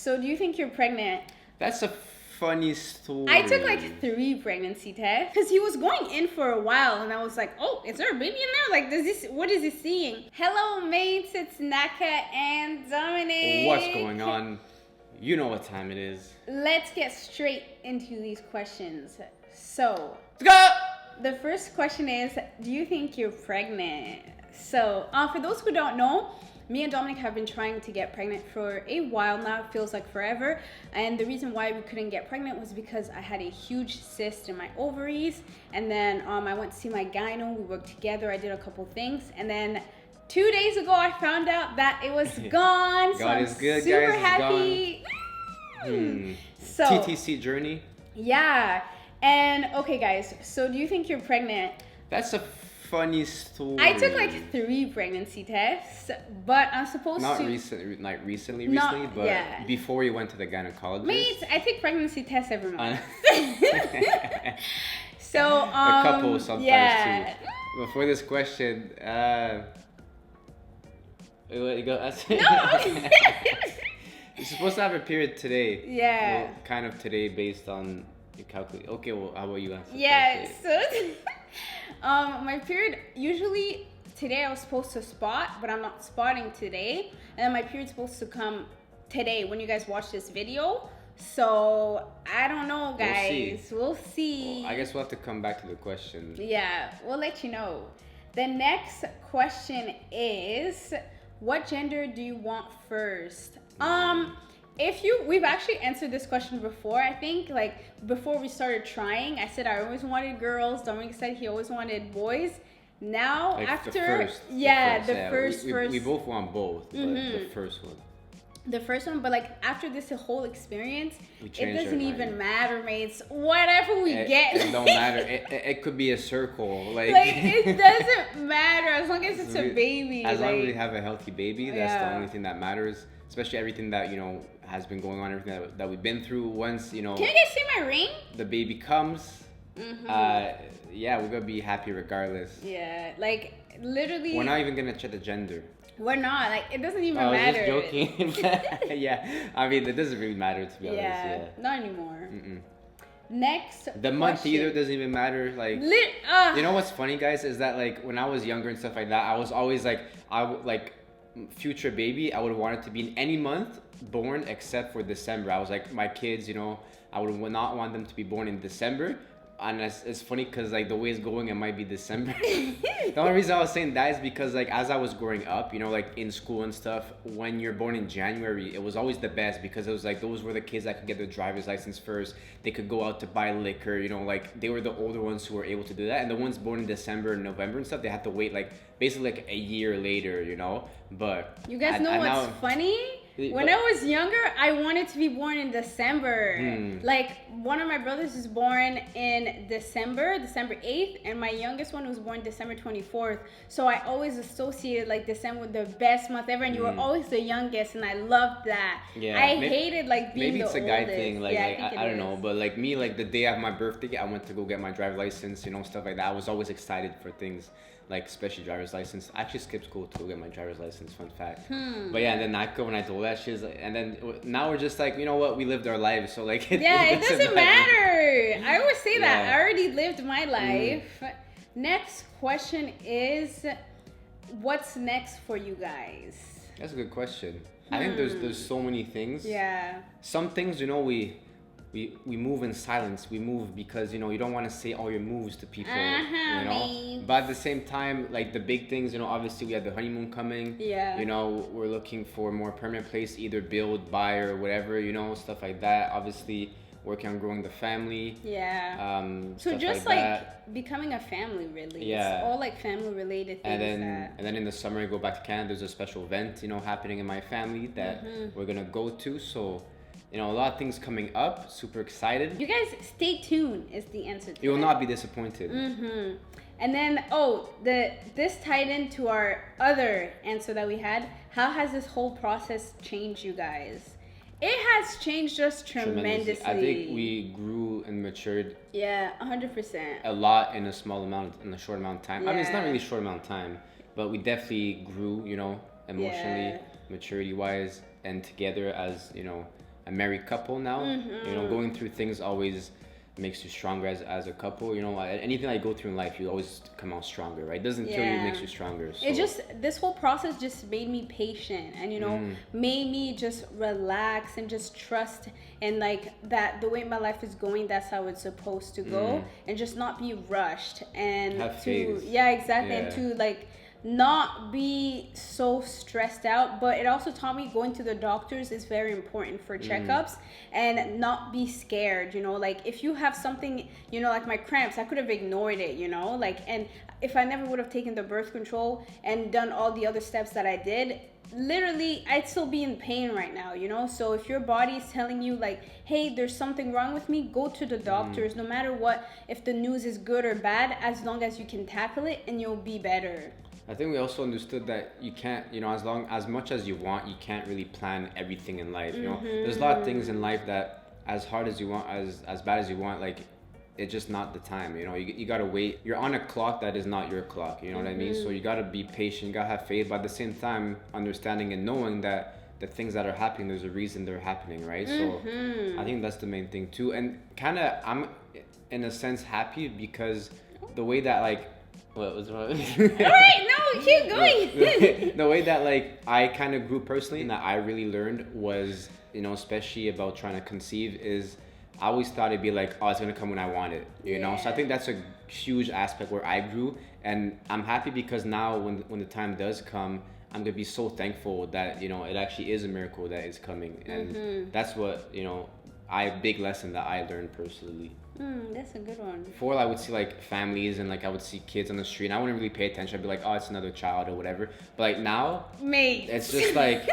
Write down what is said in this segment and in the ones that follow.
So do you think you're pregnant? That's a funny story. I took like 3 pregnancy tests because he was going in for a while, and I was like, "Oh, is there a baby in there? Like, what is he seeing?" Hello, mates. It's Naka and Dominic. What's going on? You know what time it is. Let's get straight into these questions. So, Let's go! the first question is, do you think you're pregnant? So, for those who don't know, me and Dominic have been trying to get pregnant for a while now. It feels like forever. And the reason why we couldn't get pregnant was because I had a huge cyst in my ovaries. And then I went to see my gyno. We worked together. I did a couple things. And then 2 days ago, I found out that it was gone. So God is good, super guys. happy. So, TTC journey. yeah. And okay, guys. So do you think you're pregnant? That's a funny story. I took like 3 pregnancy tests, but I'm supposed Not to. recently, Not- but yeah. before you went to the gynecologist. Mate, I take pregnancy tests every month. So a couple sometimes yeah. too. Before this question, you go. No. You're supposed to have a period today. Yeah. Well, kind of today based on your calculate. Okay, well, how about you answer? Yeah. first? So, my period usually today I was supposed to spot, but I'm not spotting today, and then my period's supposed to come today when you guys watch this video. So I don't know, guys. We'll see. Well, I guess we'll have to come back to the question. Yeah, we'll let you know. The next question is, what gender do you want first? We've actually answered this question before. I think like before we started trying, I said I always wanted girls. Dominic said he always wanted boys. Now Like after the first, we both want both, but the first one. the first one, but like after this whole experience, We it changed our doesn't mind. even matter, mates. Whatever we get, It don't matter. It could be a circle, like it doesn't matter as long as it's a baby. As long as we like, have a healthy baby, that's the only thing that matters. Especially everything that has been going on, everything that we've been through. Once Can you guys see my ring? the baby comes, yeah, we're gonna be happy regardless. Yeah, like literally. We're not even gonna check the gender. We're not. Like it doesn't even I was matter. just joking. Yeah, I mean it doesn't really matter to be honest. Yeah, not anymore. Next. The month question. either doesn't even matter. Like you know what's funny, guys, is that like when I was younger and stuff like that, I was always like future baby. I would want it to be in any month born except for December. I was like my kids, I would not want them to be born in December. And it's funny because like the way it's going, it might be December. The only reason I was saying that is because like as I was growing up, like in school and stuff, when you're born in January, it was always the best because it was like those were the kids that could get their driver's license first. They could go out to buy liquor, like they were the older ones who were able to do that. And the ones born in December and November and stuff, they had to wait like basically like a year later, But you guys know what's funny? When I was younger, I wanted to be born in December. Like one of my brothers was born in December 8th, and my youngest one was born December 24th. So I always associated like December with the best month ever, and you were always the youngest, and I loved that. Yeah, I hated like being maybe it's the a guy oldest. thing. Like, Yeah, I don't know, but like me, like the day of my birthday, I went to go get my driver's license, stuff like that. I was always excited for things. Like especially driver's license. I actually skipped school to go get my driver's license. Fun fact. But yeah, and then Naka, when I told that, she's like, and then now we're just like, you know what? We lived our lives, so like it doesn't matter. I always say that. Yeah. I already lived my life. Next question is, what's next for you guys? That's a good question. I think there's so many things. Yeah. Some things, we move in silence. We move because you don't want to say all your moves to people. Mates. But at the same time, like the big things, obviously we have the honeymoon coming. Yeah. We're looking for a more permanent place, either build, buy, or whatever. Stuff like that. Obviously, working on growing the family. Yeah. So stuff just like becoming a family, really. Yeah. It's all like family related things. And then in the summer, I go back to Canada. There's a special event, happening in my family that we're gonna go to. So. A lot of things coming up. Super excited. You guys stay tuned is the answer to You will that. not be disappointed. And then, this tied into our other answer that we had. How has this whole process changed you guys? It has changed us tremendously. I think we grew and matured. Yeah, 100%. A lot in a short amount of time. I mean, it's not Yeah. really a short amount of time, but we definitely grew, emotionally, maturity-wise, and together as, a married couple now. You know, going through things always makes you stronger as a couple. You know, anything that you go through in life, you always come out stronger, right? It doesn't kill you, it makes you stronger. So. It just, this whole process just made me patient and, you know, made me just relax and just trust and like that the way my life is going, that's how it's supposed to go, and just not be rushed and have to faith. and to like not be so stressed out. But it also taught me going to the doctors is very important for checkups, and not be scared, you know, like if you have something, you know, like my cramps, I could have ignored it, you know, like, and if I never would have taken the birth control and done all the other steps that I did, literally I'd still be in pain right now, you know. So if your body is telling you like, hey, there's something wrong with me, go to the doctors, no matter what, if the news is good or bad, as long as you can tackle it, and you'll be better. I think we also understood that you can't, you know, as much as you want, you can't really plan everything in life. You know, there's a lot of things in life that as hard as you want, as bad as you want, like it's just not the time. You know, you gotta wait. You're on a clock that is not your clock. You know what I mean? So you gotta be patient. You gotta have faith, but at the same time, understanding and knowing that the things that are happening, there's a reason they're happening, right? So I think that's the main thing too. And kind of, I'm in a sense happy because the way that like. What was wrong? All right, no, keep going. The way that like I kind of grew personally and that I really learned was, you know, especially about trying to conceive, is I always thought it'd be like, oh, it's gonna come when I want it, you know. So I think that's a huge aspect where I grew, and I'm happy because now when the time does come, I'm gonna be so thankful that, you know, it actually is a miracle that is coming, and that's what, you know, big lesson that I learned personally. That's a good one. Before I would see like families and like I would see kids on the street and I wouldn't really pay attention. I'd be like, oh, it's another child or whatever. But like now, mate, it's just like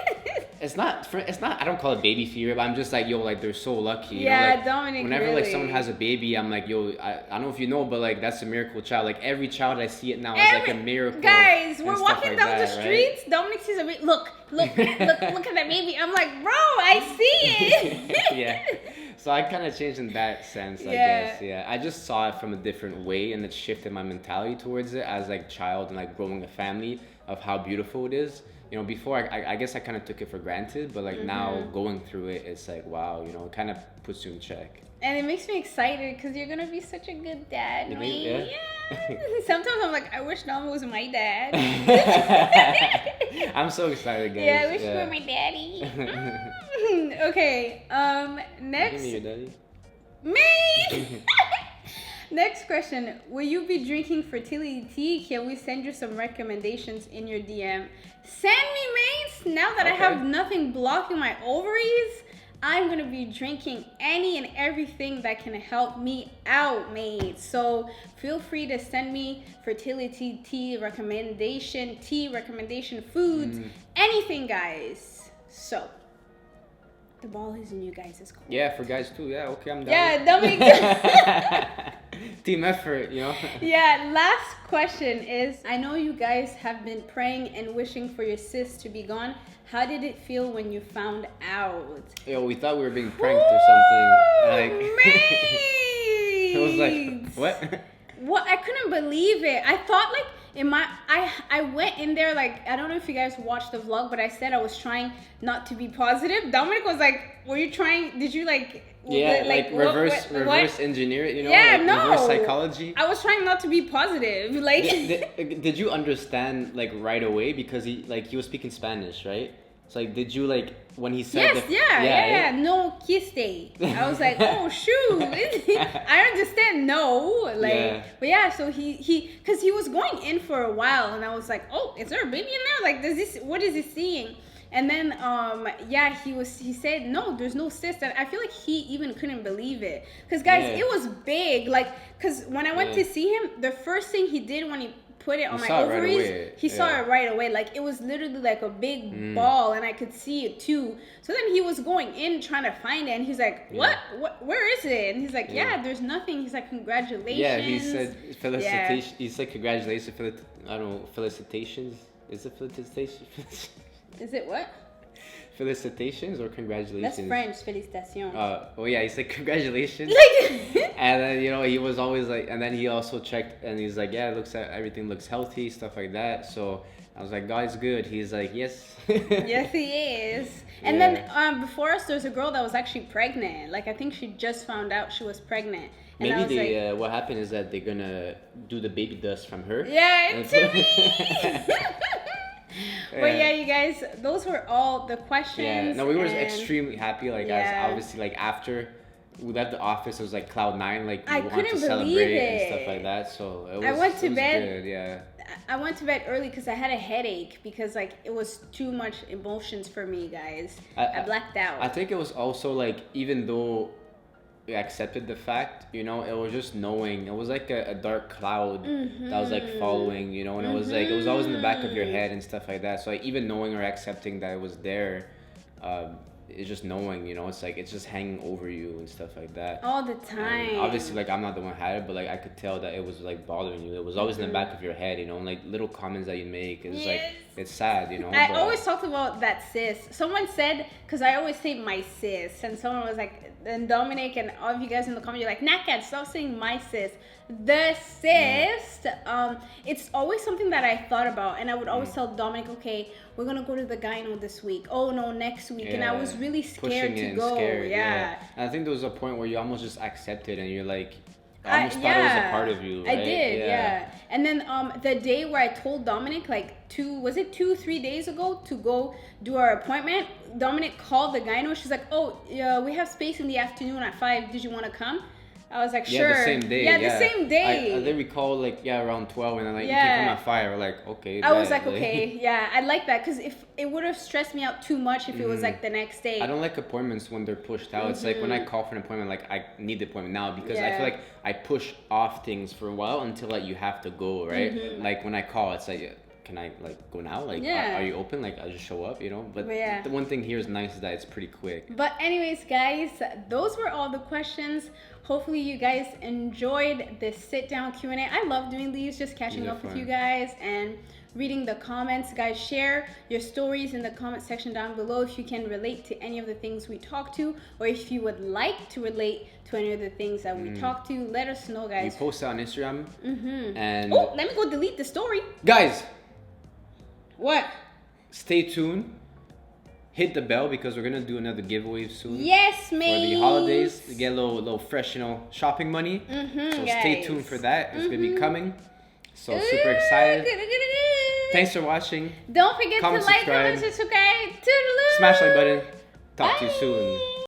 it's not. I don't call it baby fever, but I'm just like, yo, like they're so lucky. You yeah, know? Like, Dominic. whenever really. like someone has a baby, I'm like, yo, I don't know if you know, but like that's a miracle child. Like every child I see it now is like a miracle. Guys, we're walking like down that, the streets. Right? Dominic sees a baby. Look at that baby. I'm like, bro, I see it. Yeah. So I kind of changed in that sense, I guess. Yeah, I just saw it from a different way, and it shifted my mentality towards it as like child and like growing a family of how beautiful it is. You know, before I guess I kind of took it for granted, but like now going through it, it's like wow, you know, it kind of puts you in check. And it makes me excited because you're gonna be such a good dad, man. Yeah. Sometimes I'm like, I wish Dom was my dad. I'm so excited, guys. Yeah, I wish you were my daddy. Okay, next. Give me your daddy. Me! Next question. Will you be drinking fertility tea? Can we send you some recommendations in your DM? Send me, mates! Now that I have nothing blocking my ovaries, I'm going to be drinking any and everything that can help me out, mates. So feel free to send me fertility tea recommendation, foods, anything, guys. So the ball is in you guys' court. Yeah, for guys too. Yeah, okay, I'm down. Yeah, that makes team effort, you know? Yeah, last question is, I know you guys have been praying and wishing for your sis to be gone. How did it feel when you found out? Yo, we thought we were being pranked or something. Like, it was like, what? What? I couldn't believe it. I thought like I went in there like, I don't know if you guys watched the vlog, but I said I was trying not to be positive. Dominic was like, were you trying, did you like... Yeah, like reverse engineer it, you know? Yeah, like no. Reverse psychology. I was trying not to be positive. Like, did you understand like right away because he was speaking Spanish, right? So like, did you like when he said yeah, no quiste. I was like, oh shoot, I understand no, like, but yeah. So he because he was going in for a while, and I was like, oh, is there a baby in there? Like, what is he seeing? And then, he said, no, there's no cyst. And I feel like he even couldn't believe it. Because, guys, it was big. Like, because when I went to see him, the first thing he did when he put it on my ovaries, he saw it right away. Like, it was literally like a big ball, and I could see it too. So then he was going in trying to find it, and he's like, what? Where is it? And he's like, there's nothing. He's like, congratulations. Yeah, he said felicitations. He said congratulations. I don't know, felicitations. Is it felicitations? Is it what? Felicitations or congratulations? That's French, félicitations. Oh yeah, he said congratulations. And then, you know, he was always like, and then he also checked and he's like, yeah, everything looks healthy, stuff like that. So I was like, God's good. He's like, yes. Yes, he is. And then before us, there's a girl that was actually pregnant. Like, I think she just found out she was pregnant. And Maybe I was they, what happened is that they're gonna do the baby dust from her. Yeah, to me. But yeah, you guys, those were all the questions. Yeah, no, we were extremely happy. Like, as obviously, like after we left the office, it was like cloud nine. Like, we wanted to celebrate and stuff like that. So it was. I went to bed. Good, yeah. I went to bed early because I had a headache because like it was too much emotions for me, guys. I blacked out. I think it was also like, even though we accepted the fact, you know, it was just knowing. It was like a dark cloud that was like following, you know, and it was like, it was always in the back of your head and stuff like that. So like, even knowing or accepting that it was there, it's just knowing, you know, it's like, it's just hanging over you and stuff like that all the time. And obviously, like, I'm not the one who had it, but like I could tell that it was like bothering you. It was always in the back of your head, you know, and like little comments that you make. It's like, it's sad, you know. I always talked about that sis. Someone said, because I always say my sis, and someone was like, and Dominic and all of you guys in the comments, you're like, Naka, stop saying my sis. The sis, it's always something that I thought about, and I would always tell Dominic, okay, we're gonna go to the gyno this week. Oh no, next week. And I was really scared to go. Yeah. And I think there was a point where you almost just accepted, and you're like, I almost thought it was a part of you, right? I did, yeah. And then the day where I told Dominic, like 2-3 days ago, to go do our appointment, Dominic called the gyno. She's like, oh, yeah, we have space in the afternoon at 5. Did you want to come? I was like, sure. Yeah, the same day. Yeah, the same day. I then we called like, around 12, and then like, you can come at 5. We're like, okay. I was like, okay, yeah, I like that, because if it would have stressed me out too much if it was like the next day. I don't like appointments when they're pushed out. It's like when I call for an appointment, like I need the appointment now, because I feel like I push off things for a while until like you have to go, right? Like when I call, it's like, can I like go now? Like, are you open? Like, I'll just show up, you know? But the one thing here is nice is that it's pretty quick. But anyways, guys, those were all the questions. Hopefully you guys enjoyed this sit down Q&A. I love doing these, just catching up with you guys and reading the comments. Guys, share your stories in the comment section down below if you can relate to any of the things we talked to, or if you would like to relate to any of the things that we talked to. Let us know, guys. We post it on Instagram. And oh, let me go delete the story. Guys. What? Stay tuned. Hit the bell, because we're gonna do another giveaway soon. Yes, mate. For the holidays, to get a little fresh, you know, shopping money. So stay tuned for that. It's gonna be coming. So super excited. Thanks for watching. Don't forget to like, comment, subscribe. Toodaloo. Smash like button. Talk to you soon.